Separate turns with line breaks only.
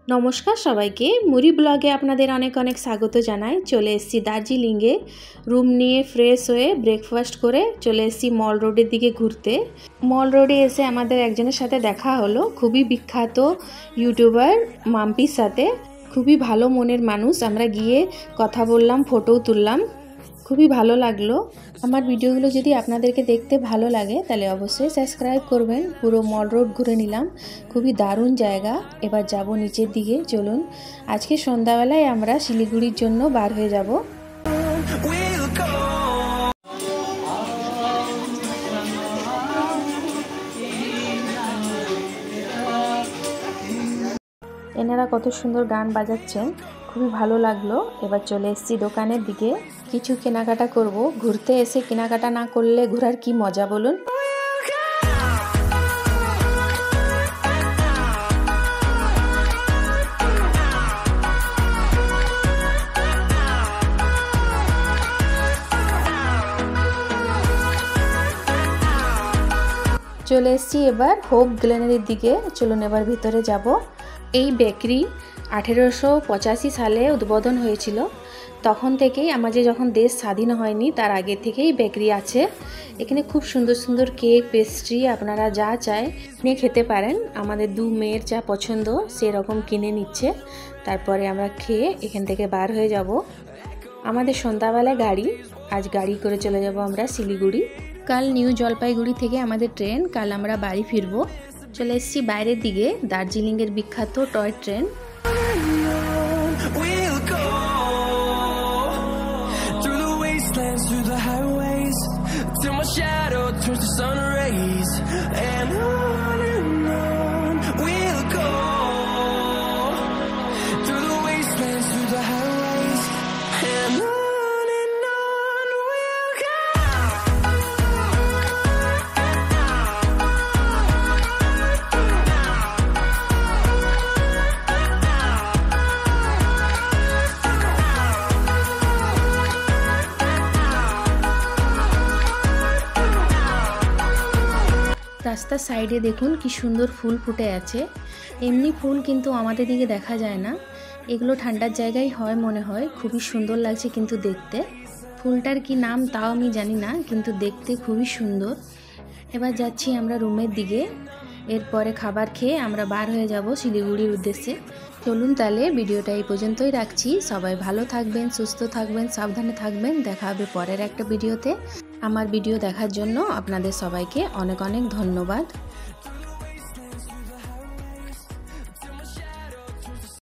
নমস্কার সবাইকে মুড়ি ব্লগে আপনাদের অনেক অনেক স্বাগত জানাই। চলে এসেছি দার্জিলিংয়ে রুম নিয়ে ফ্রেশ হয়ে ব্রেকফাস্ট করে চলে এসেছি মল রোডের দিকে ঘুরতে। মল রোডে এসে আমাদের একজনের সাথে দেখা হলো, খুবই বিখ্যাত ইউটিউবার মাম্পির সাথে। খুবই ভালো মনের মানুষ, আমরা গিয়ে কথা বললাম, ফটোও তুললাম, খুবই ভালো লাগলো। আমার ভিডিওগুলো যদি আপনাদেরকে দেখতে ভালো লাগে তাহলে অবশ্যই সাবস্ক্রাইব করবেন। পুরো মল রোড ঘুরে নিলাম, খুবই দারুণ জায়গা। এবার যাব নিচের দিকে, চলুন। আজকে সন্ধ্যাবেলায় আমরা শিলিগুড়ির জন্য বার হয়ে যাব। এনারা কত সুন্দর গান বাজাচ্ছেন, খুবই ভালো লাগলো। এবার চলে এসেছি দোকানের দিকে, কিছু কেনাকাটা করব। ঘুরতে এসে কেনাকাটা না করলে ঘোরার কি মজা বলুন। চলে এসেছি এবার হোপ গ্লেনারির দিকে, চলুন এবার ভিতরে যাব। এই বেকারি 1885 সালে উদ্বোধন হয়েছিল। তখন থেকেই আমাদের যখন দেশ স্বাধীন হয়নি তার আগে থেকেই বেকারি আছে। এখানে খুব সুন্দর সুন্দর কেক, পেস্ট্রি আপনারা যা চায় নিয়ে খেতে পারেন। আমাদের দু মেয়ের যা পছন্দ সেরকম কিনে নিচ্ছে। তারপরে আমরা খেয়ে এখান থেকে বার হয়ে যাব। আমাদের সন্ধ্যাবেলায় গাড়ি, আজ গাড়ি করে চলে যাব আমরা শিলিগুড়ি। কাল নিউ জলপাইগুড়ি থেকে আমাদের ট্রেন, কাল আমরা বাড়ি ফিরবো। চলে এসেছি বাইরের দিকে, দার্জিলিংয়ের বিখ্যাত টয় ট্রেন। রাস্তার সাইডে দেখুন কি সুন্দর ফুল ফুটে আছে। এমনি ফুল কিন্তু আমাদের দিকে দেখা যায় না, এগুলো ঠান্ডার জায়গায় হয় মনে হয়। খুবই সুন্দর লাগছে কিন্তু দেখতে। ফুলটার কি নাম তাও আমি জানি না, কিন্তু দেখতে খুবই সুন্দর। এবার যাচ্ছি আমরা রুমের দিকে। এরপরে খাবার খেয়ে আমরা বার হয়ে যাব শিলিগুড়ির উদ্দেশ্যে। চলুন তাহলে ভিডিওটা এই পর্যন্তই রাখছি। সবাই ভালো থাকবেন, সুস্থ থাকবেন, সাবধানে থাকবেন। দেখা হবে পরের একটা ভিডিওতে। আমার ভিডিও দেখার জন্য আপনাদের সবাইকে অনেক অনেক ধন্যবাদ।